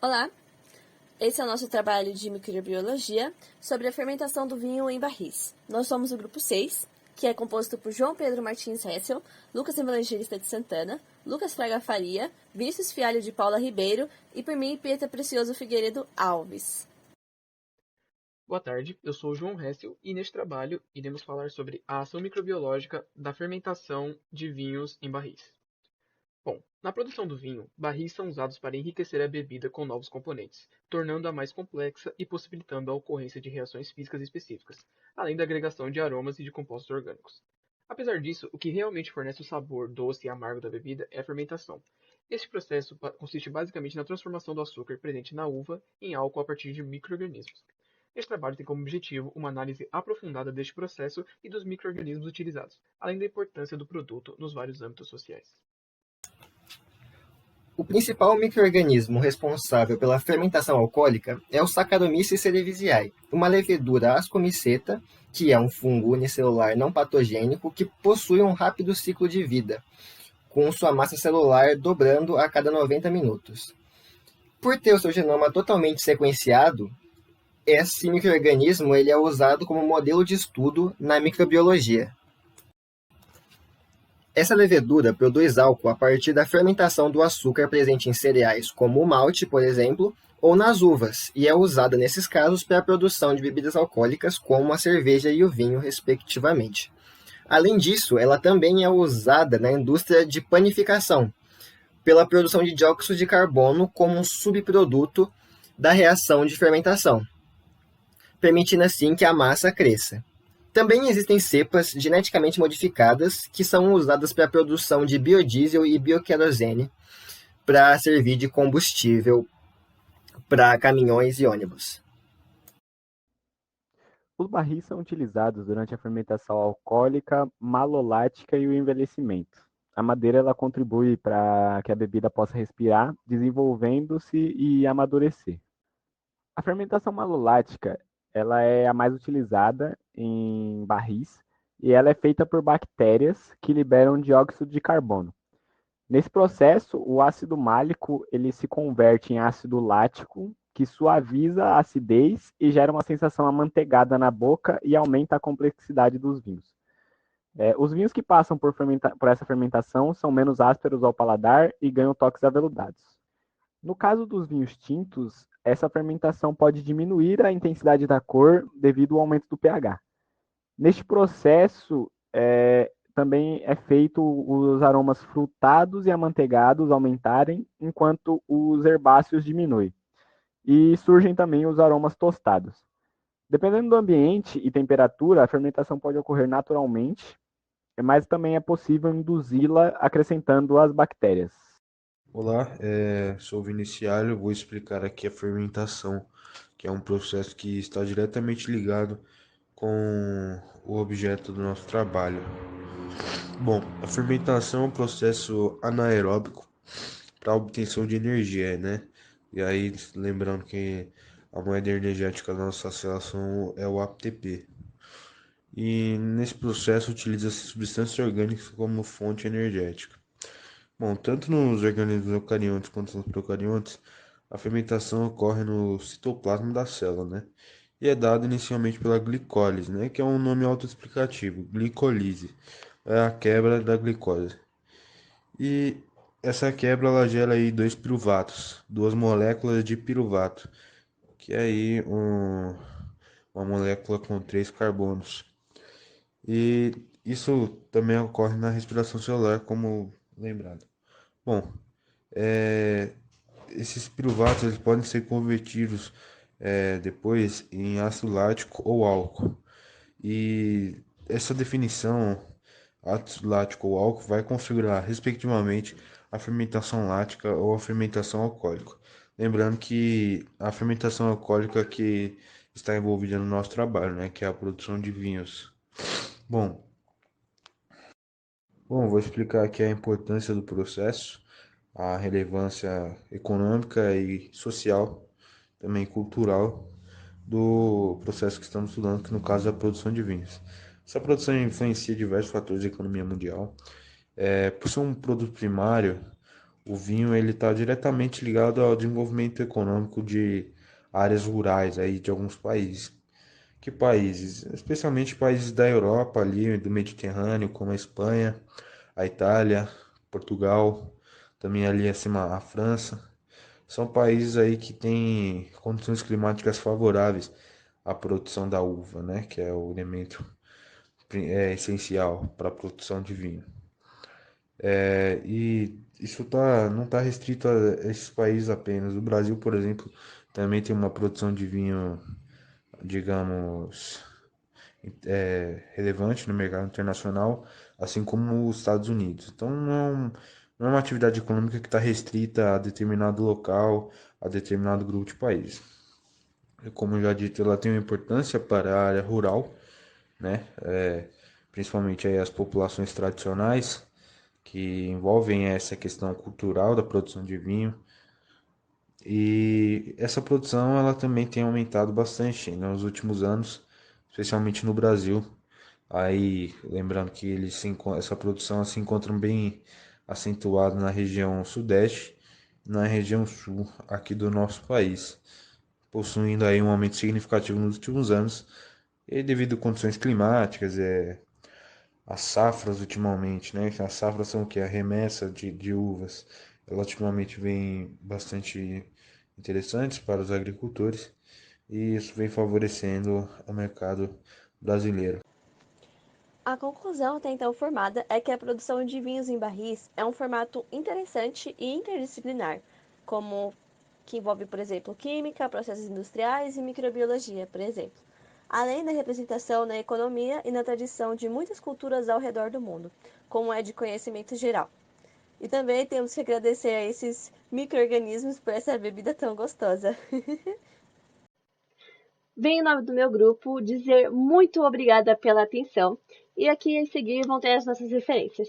Olá, esse é o nosso trabalho de microbiologia sobre a fermentação do vinho em barris. Nós somos o grupo 6, que é composto por João Pedro Martins Hessel, Lucas Evangelista de Santana, Lucas Fraga Faria, Vinícius Fialho de Paula Ribeiro e por mim, Pietra Precioso Figueiredo Alves. Boa tarde, eu sou o João Hessel e neste trabalho iremos falar sobre a ação microbiológica da fermentação de vinhos em barris. Bom, na produção do vinho, barris são usados para enriquecer a bebida com novos componentes, tornando-a mais complexa e possibilitando a ocorrência de reações físicas específicas, além da agregação de aromas e de compostos orgânicos. Apesar disso, o que realmente fornece o sabor doce e amargo da bebida é a fermentação. Este processo consiste basicamente na transformação do açúcar presente na uva em álcool a partir de micro-organismos. Este trabalho tem como objetivo uma análise aprofundada deste processo e dos micro-organismos utilizados, além da importância do produto nos vários âmbitos sociais. O principal micro-organismo responsável pela fermentação alcoólica é o Saccharomyces cerevisiae, uma levedura ascomiceta, que é um fungo unicelular não patogênico que possui um rápido ciclo de vida, com sua massa celular dobrando a cada 90 minutos. Por ter o seu genoma totalmente sequenciado, esse micro-organismo ele é usado como modelo de estudo na microbiologia. Essa levedura produz álcool a partir da fermentação do açúcar presente em cereais, como o malte, por exemplo, ou nas uvas, e é usada nesses casos para a produção de bebidas alcoólicas, como a cerveja e o vinho, respectivamente. Além disso, ela também é usada na indústria de panificação, pela produção de dióxido de carbono como um subproduto da reação de fermentação, permitindo assim que a massa cresça. Também existem cepas geneticamente modificadas que são usadas para a produção de biodiesel e bioquerosene para servir de combustível para caminhões e ônibus. Os barris são utilizados durante a fermentação alcoólica, malolática e o envelhecimento. A madeira ela contribui para que a bebida possa respirar, desenvolvendo-se e amadurecer. A fermentação malolática ela é a mais utilizada em barris e ela é feita por bactérias que liberam dióxido de carbono. Nesse processo, o ácido málico ele se converte em ácido lático, que suaviza a acidez e gera uma sensação amanteigada na boca e aumenta a complexidade dos vinhos. Os vinhos que passam por essa fermentação são menos ásperos ao paladar e ganham toques aveludados. No caso dos vinhos tintos, essa fermentação pode diminuir a intensidade da cor devido ao aumento do pH. Neste processo, também é feito os aromas frutados e amanteigados aumentarem, enquanto os herbáceos diminuem. E surgem também os aromas tostados. Dependendo do ambiente e temperatura, a fermentação pode ocorrer naturalmente, mas também é possível induzi-la acrescentando as bactérias. Olá, sou o Vinicialho, vou explicar aqui a fermentação, que é um processo que está diretamente ligado com o objeto do nosso trabalho. Bom, a fermentação é um processo anaeróbico para a obtenção de energia, né? E aí, lembrando que a moeda energética da nossa relação é o ATP. E nesse processo utiliza-se substâncias orgânicas como fonte energética. Bom, tanto nos organismos eucariontes quanto nos procariontes, a fermentação ocorre no citoplasma da célula, né? E é dada inicialmente pela glicólise, né? Que é um nome autoexplicativo, glicólise, é a quebra da glicose. E essa quebra ela gera aí dois piruvatos, duas moléculas de piruvato, que é aí uma molécula com três carbonos. E isso também ocorre na respiração celular, como lembrado. Bom, esses piruvatos eles podem ser convertidos depois em ácido lático ou álcool. E essa definição, ácido lático ou álcool, vai configurar, respectivamente, a fermentação lática ou a fermentação alcoólica. Lembrando que a fermentação alcoólica que está envolvida no nosso trabalho, né, que é a produção de vinhos. Bom, vou explicar aqui a importância do processo, a relevância econômica e social, também cultural, do processo que estamos estudando, que no caso é a produção de vinhos. Essa produção influencia diversos fatores da economia mundial. Por ser um produto primário, O vinho ele está diretamente ligado ao desenvolvimento econômico de áreas rurais aí de alguns países. Que países? Especialmente países da Europa ali, do Mediterrâneo, como a Espanha, a Itália, Portugal, também ali acima a França. São países aí que têm condições climáticas favoráveis à produção da uva, né, que é o elemento essencial para a produção de vinho. E isso não está restrito a esses países apenas. O Brasil, por exemplo, também tem uma produção de vinho, digamos, relevante no mercado internacional, assim como os Estados Unidos. Então, não é uma atividade econômica que está restrita a determinado local, a determinado grupo de países. E como eu já disse, ela tem uma importância para a área rural, né? Principalmente aí as populações tradicionais, que envolvem essa questão cultural da produção de vinho. E essa produção ela também tem aumentado bastante nos últimos anos, especialmente no Brasil. Aí, lembrando que essa produção se encontra bem acentuada na região sudeste, na região sul aqui do nosso país, possuindo aí um aumento significativo nos últimos anos, e devido a condições climáticas, as safras ultimamente, né? As safras são o que? A remessa de uvas, ela ultimamente vem bastante interessantes para os agricultores, e isso vem favorecendo o mercado brasileiro. A conclusão até então formada é que a produção de vinhos em barris é um formato interessante e interdisciplinar, como que envolve, por exemplo, química, processos industriais e microbiologia, por exemplo, além da representação na economia e na tradição de muitas culturas ao redor do mundo, como é de conhecimento geral. E também temos que agradecer a esses micro-organismos por essa bebida tão gostosa. Venho em nome do meu grupo dizer muito obrigada pela atenção e aqui a seguir vão ter as nossas referências.